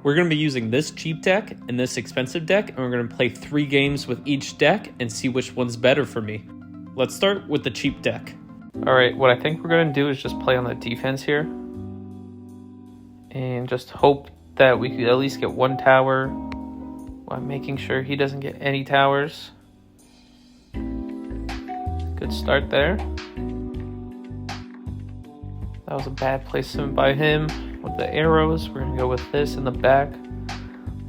We're going to be using this cheap deck and this expensive deck, and we're going to play 3 games with each deck and see which one's better for me. Let's start with the cheap deck. Alright, what I think we're going to do is just play on the defense here. And just hope that we could at least get 1 tower while making sure he doesn't get any towers. Good start there. That was a bad placement by him with the arrows. We're going to go with this in the back.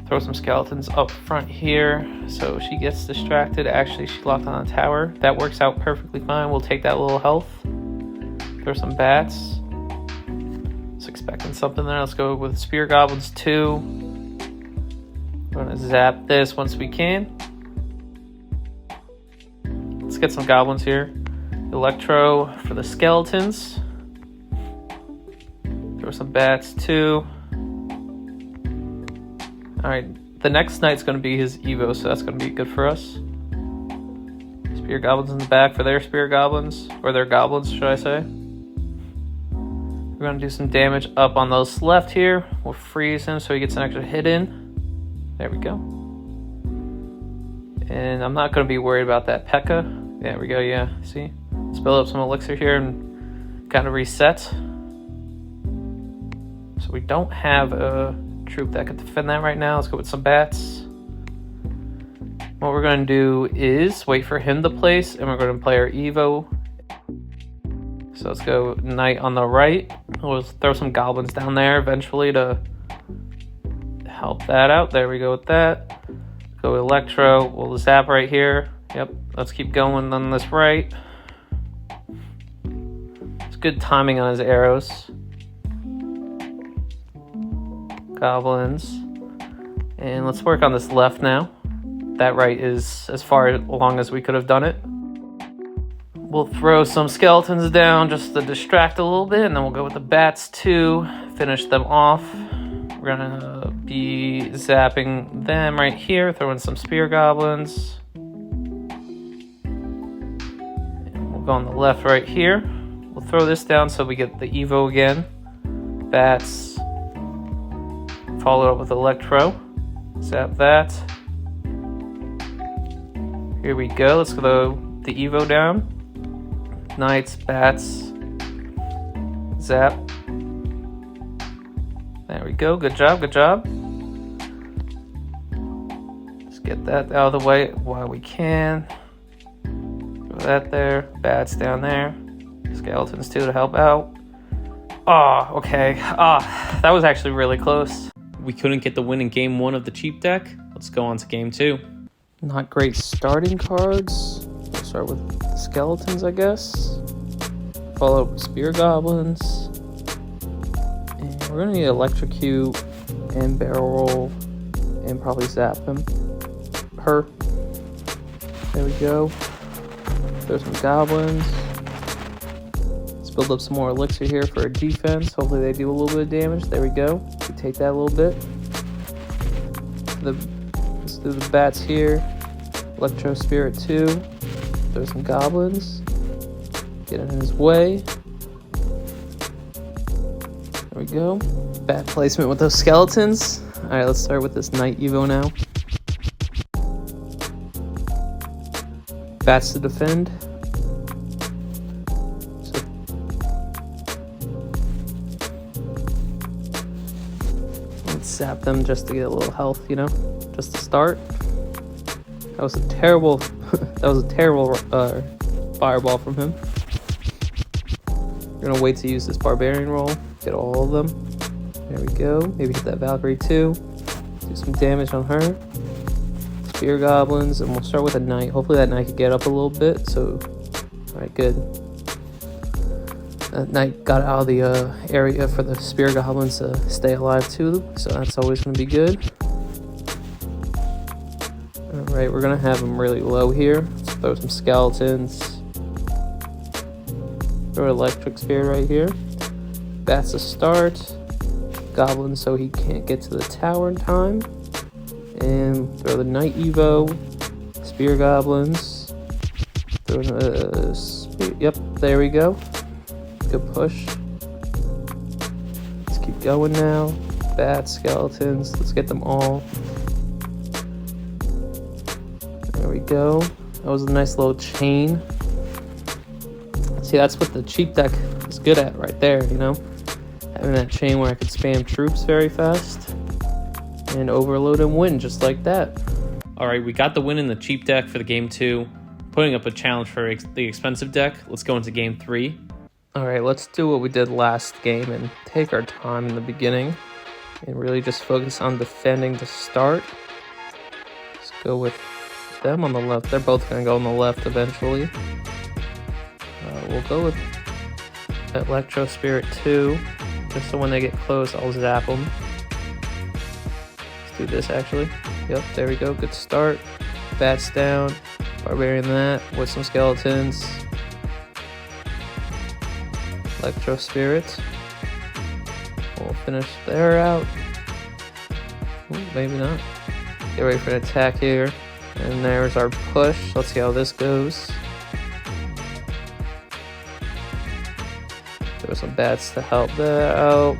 Throw some skeletons up front here so she gets distracted. Actually, she locked on a tower. That works out perfectly fine. We'll take that little health. Throw some bats. Was expecting something there. Let's go with spear goblins too. We're going to zap this once we can. Let's get some goblins here. Electro for the skeletons. Throw some bats too. Alright, the next knight's going to be his Evo, so that's going to be good for us. Spear goblins in the back for their spear goblins, or their goblins, should I say. We're going to do some damage up on those left here. We'll freeze him so he gets an extra hit in. There we go. And I'm not going to be worried about that P.E.K.K.A. There we go, yeah, see? Let's build up some elixir here and kind of reset. So we don't have a troop that could defend that right now. Let's go with some bats. What we're going to do is wait for him to place, and we're going to play our Evo. So let's go knight on the right. We'll throw some goblins down there eventually to help that out. There we go with that. Go electro. We'll zap right here. Yep. Let's keep going on this right. It's good timing on his arrows. Goblins. And let's work on this left now. That right is as far along as we could have done it. We'll throw some skeletons down just to distract a little bit, and then we'll go with the bats too, finish them off. We're gonna be zapping them right here, throwing some spear goblins. And we'll go on the left right here. We'll throw this down so we get the Evo again. Bats. Follow up with electro. Zap that. Here we go. Let's throw the Evo down. Knights, bats. Zap. There we go. Good job, good job. Just get that out of the way while we can. Throw that there. Bats down there. Skeletons too to help out. Oh, okay. That was actually really close. We couldn't get the win in game 1 of the cheap deck. Let's go on to game 2. Not great starting cards. We'll start with the skeletons, I guess. Follow up with spear goblins. And we're going to need electrocute and barrel roll and probably zap him. Her. There we go. Throw some goblins. Let's build up some more elixir here for our defense. Hopefully they do a little bit of damage. There we go. We take that a little bit. Let's do the bats here. Electro Spirit 2. Throw some goblins. Get in his way. There we go. Bad placement with those skeletons. Alright, let's start with this Knight Evo now. Bats to defend. Zap them just to get a little health, you know, just to start. That was a terrible fireball from him. We're gonna wait to use this barbarian roll, get all of them. There we go. Maybe hit that Valkyrie too. Do some damage on her. Spear goblins, and we'll start with a knight. Hopefully that knight can get up a little bit. So, all right, good. That knight got out of the area for the spear goblins to stay alive too, so that's always going to be good. Alright, we're going to have them really low here. Let's throw some skeletons. Throw an electric spear right here. Bats to start. Goblins so he can't get to the tower in time. And throw the Knight Evo. Spear goblins. Throw a spear. Yep, there we go. Good push. Let's keep going now. bad skeletons. Let's get them all. There we go. That was a nice little chain. See, that's what the cheap deck is good at right there, you know? Having that chain where I could spam troops very fast and overload and win just like that. All right, we got the win in the cheap deck for the game 2. Putting up a challenge for the expensive deck. Let's go into game 3. All right, let's do what we did last game and take our time in the beginning and really just focus on defending to start. Let's go with them on the left. They're both going to go on the left eventually. We'll go with Electro Spirit 2, just so when they get close, I'll zap them. Let's do this actually. Yep, there we go. Good start. Bats down. Barbarian that with some skeletons. Electro Spirit. We'll finish there out. Ooh, maybe not. Get ready for an attack here. And there's our push. Let's see how this goes. There were some bats to help that out.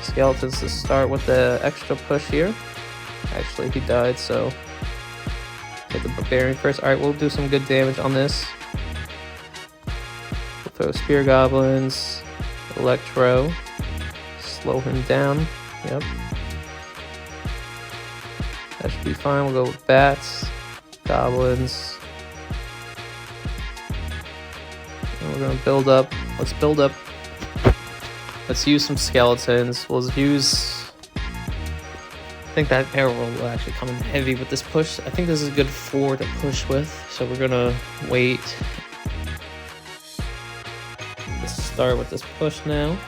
Skeletons to start with the extra push here. Actually, he died, so get the barbarian first. Alright, we'll do some good damage on this. We'll throw spear goblins, electro, slow him down. Yep. That should be fine. We'll go with bats, goblins. And we're gonna build up. Let's build up. Let's use some skeletons. We'll use... I think that arrow will actually come in heavy with this push. I think this is a good 4 to push with, so we're gonna wait. Let's start with this push now.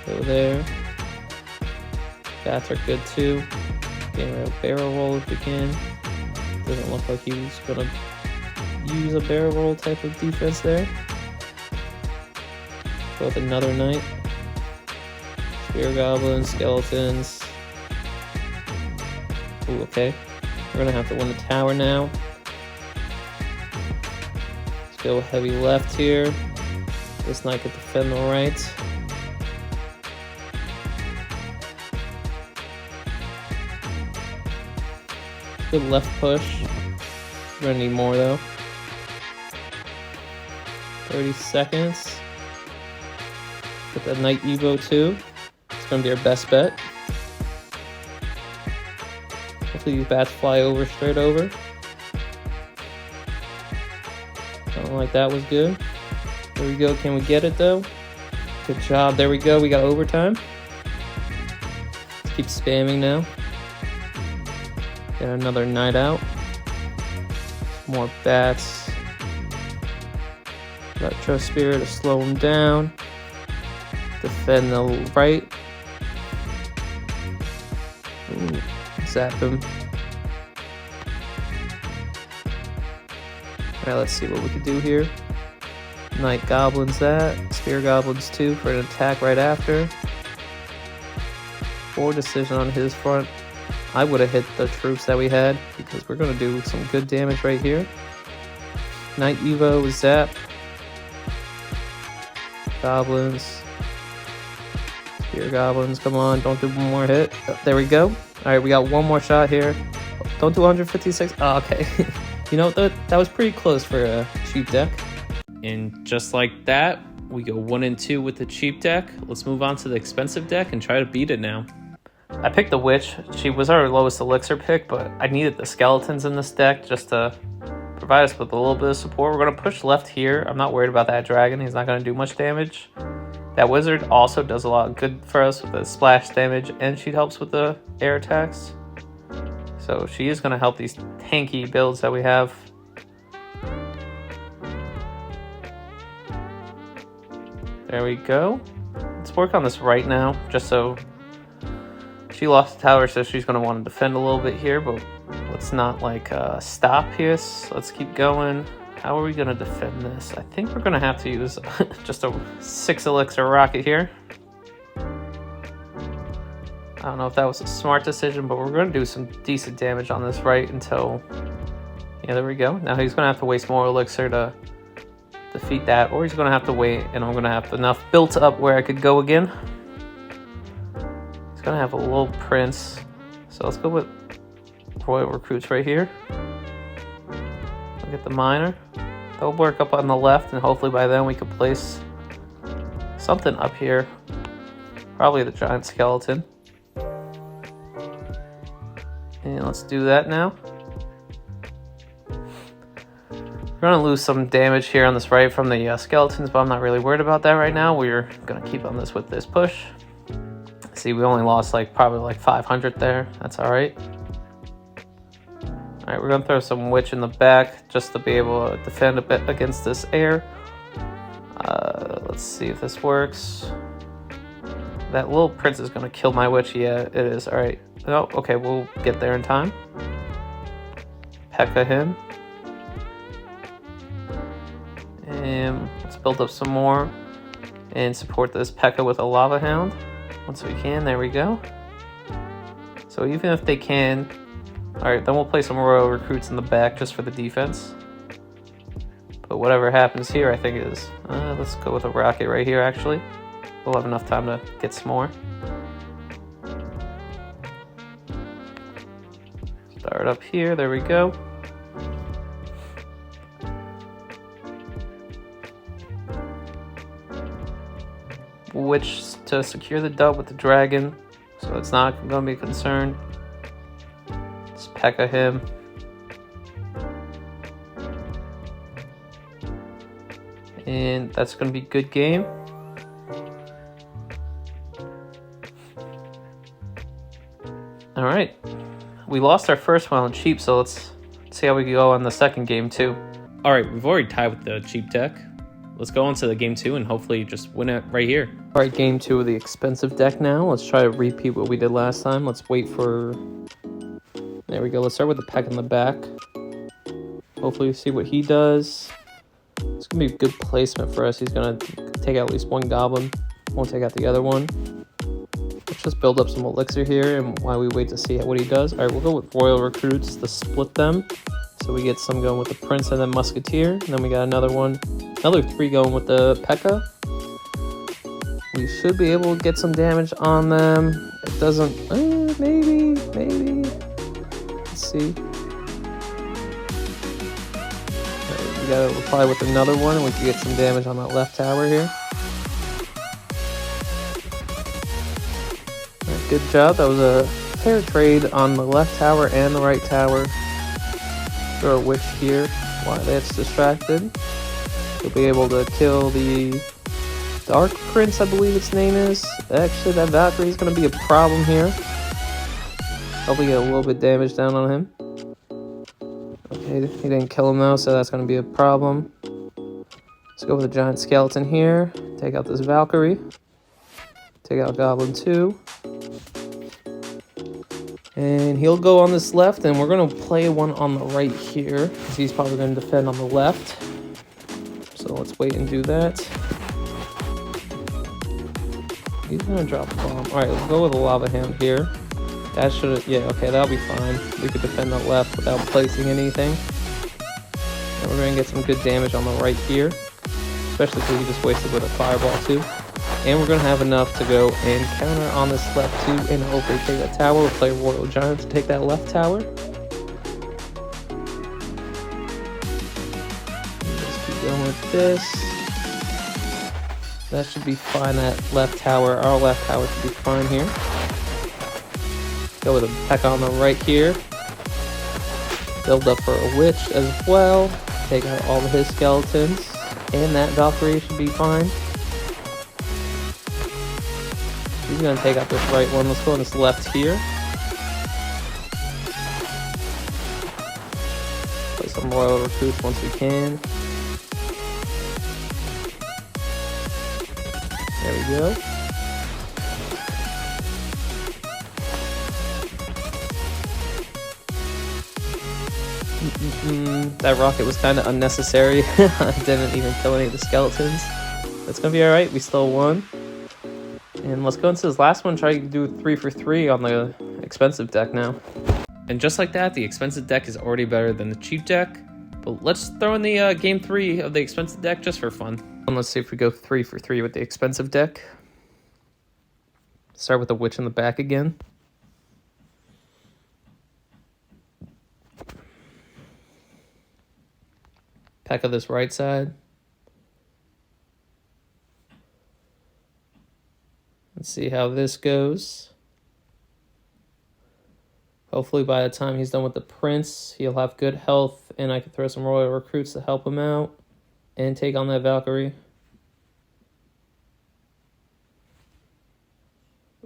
Go there. Bats are good too. Getting a barrel roll if we can. Doesn't look like he's gonna use a barrel roll type of defense there. Go with another knight. Spear goblins, skeletons. Ooh, okay. We're gonna have to win the tower now. Let's go heavy left here. This knight can defend the right. Good left push. We're gonna need more though. 30 seconds. Get that Knight Evo too. It's gonna be our best bet. Hopefully these bats fly over, straight over. Something like that was good. There we go. Can we get it though? Good job. There we go. We got overtime. Let's keep spamming now. Get another knight out. More bats. Electro Spirit to slow him down. Defend the right. Ooh, zap him. Alright, let's see what we can do here. Knight Goblins that. Spear Goblins too for an attack right after. Poor decision on his front. I would have hit the troops that we had because we're going to do some good damage right here. Knight Evo, zap. Goblins. Spear goblins, come on, don't do one more hit. Oh, there we go. Alright, we got one more shot here. Don't do 156. Oh, okay. You know, that was pretty close for a cheap deck. And just like that, we go 1 and 2 with the cheap deck. Let's move on to the expensive deck and try to beat it now. I picked the witch. She was our lowest elixir pick, but I needed the skeletons in this deck just to provide us with a little bit of support. We're going to push left here. I'm not worried about that dragon. He's not going to do much damage. That wizard also does a lot of good for us with the splash damage, and she helps with the air attacks. So she is going to help these tanky builds that we have. There we go. Let's work on this right now, just so... She lost the tower, so she's going to want to defend a little bit here, but let's not, like, stop here. So let's keep going. How are we going to defend this? I think we're going to have to use just a 6 elixir rocket here. I don't know if that was a smart decision, but we're going to do some decent damage on this right until... Yeah, there we go. Now he's going to have to waste more elixir to defeat that, or he's going to have to wait, and I'm going to have enough built up where I could go again. gonna have a little prince. So let's go with Royal Recruits right here. Look at the miner. They'll work up on the left, and hopefully by then we can place something up here. Probably the giant skeleton. And let's do that now. We're gonna lose some damage here on this right from the skeletons, but I'm not really worried about that right now. We're gonna keep on this with this push. See, we only lost probably like 500 there. That's all right. All right, we're gonna throw some witch in the back just to be able to defend a bit against this air. Let's see if this works. That little prince is gonna kill my witch. Yeah, it is. All right. Oh, okay, we'll get there in time. P.E.K.K.A him. And let's build up some more and support this P.E.K.K.A with a lava hound once we can. There we go. So even if they can, all right, then we'll play some Royal Recruits in the back just for the defense. But whatever happens here, I think is, let's go with a rocket right here, actually. We'll have enough time to get some more. Start up here, there we go. Witch to secure the dub with the dragon, so it's not going to be a concern. Let's P.E.K.K.A him. And that's going to be a good game. Alright. We lost our first one on cheap, so let's see how we go on the second game too. Alright, we've already tied with the cheap deck. Let's go into the game 2 and hopefully just win it right here. Alright, game 2 of the expensive deck now. Let's try to repeat what we did last time. Let's wait for... There we go. Let's start with the P.E.K.K.A in the back. Hopefully see what he does. It's going to be a good placement for us. He's going to take out at least one goblin. Won't take out the other one. Let's just build up some elixir here and while we wait to see what he does. Alright, we'll go with Royal Recruits to split them. So we get some going with the Prince and then Musketeer. And then we got another one. Another 3 going with the P.E.K.K.A. We should be able to get some damage on them. It doesn't... maybe. Let's see. Right, we gotta reply with another one and we can get some damage on that left tower here. Right, good job. That was a fair trade on the left tower and the right tower. Throw a witch here while that's distracted. We'll be able to kill the Dark Prince, I believe its name is. Actually, that Valkyrie is going to be a problem here. Hopefully get a little bit damage down on him. Okay, he didn't kill him though, so that's going to be a problem. Let's go with a giant skeleton here. Take out this Valkyrie. Take out Goblin 2. And he'll go on this left, and we're going to play one on the right here, because he's probably going to defend on the left. So let's wait and do that. He's gonna drop a bomb. Alright, let's go with a lava hand here. That should have, yeah, okay, that'll be fine. We could defend the left without placing anything. And we're gonna get some good damage on the right here. Especially because he just wasted with a fireball too. And we're gonna have enough to go and counter on this left too and hopefully take that tower. We'll play Royal Giant to take that left tower. Going with this. That should be fine. That left tower, our left tower should be fine here. Go with a P.E.K.K.A on the right here. Build up for a witch as well. Take out all of his skeletons. And that Valkyrie should be fine. He's going to take out this right one. Let's go on this left here. Play some Royal Recruits once we can. There we go. That rocket was kind of unnecessary. I didn't even kill any of the skeletons. That's gonna be alright, we still won. And let's go into this last one, try to do 3 for 3 on the expensive deck now. And just like that, the expensive deck is already better than the cheap deck. But let's throw in the game 3 of the expensive deck just for fun. And let's see if we go 3 for 3 with the expensive deck. Start with the witch in the back again. Peck of this right side. Let's see how this goes. Hopefully by the time he's done with the prince, he'll have good health, and I can throw some royal recruits to help him out and take on that Valkyrie.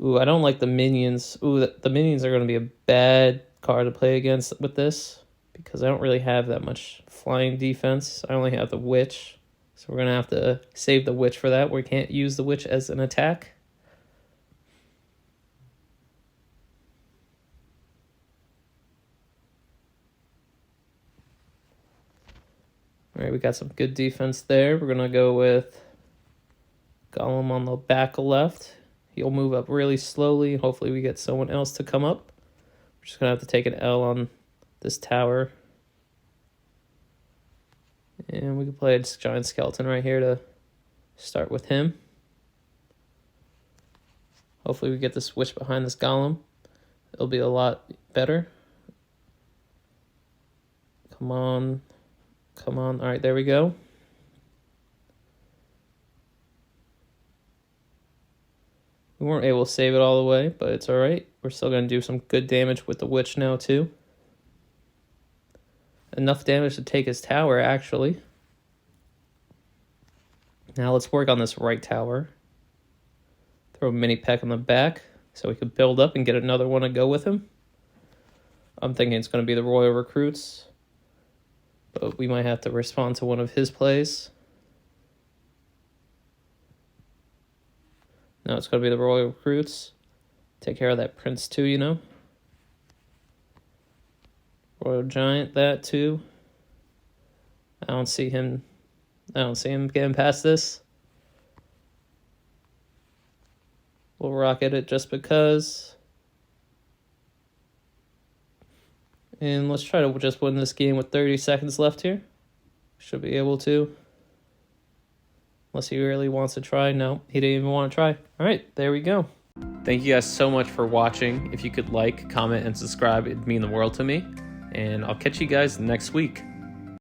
Ooh, I don't like the minions. Ooh, the minions are going to be a bad card to play against with this because I don't really have that much flying defense. I only have the witch, so we're going to have to save the witch for that. We can't use the witch as an attack. All right, we got some good defense there. We're going to go with Golem on the back left. He'll move up really slowly. Hopefully we get someone else to come up. We're just going to have to take an L on this tower. And we can play a giant skeleton right here to start with him. Hopefully we get the switch behind this golem. It'll be a lot better. Come on. Come on. All right, there we go. We weren't able to save it all the way, but it's all right. We're still going to do some good damage with the witch now, too. Enough damage to take his tower, actually. Now let's work on this right tower. Throw a mini peck on the back so we can build up and get another one to go with him. I'm thinking it's going to be the royal recruits, but we might have to respond to one of his plays. No, it's going to be the royal recruits. Take care of that prince too, you know. Royal giant, that too. I don't see him getting past this. We'll rocket it just because. And let's try to just win this game with 30 seconds left here. Should be able to. Unless he really wants to try. No, he didn't even want to try. All right, there we go. Thank you guys so much for watching. If you could like, comment, and subscribe, it'd mean the world to me. And I'll catch you guys next week.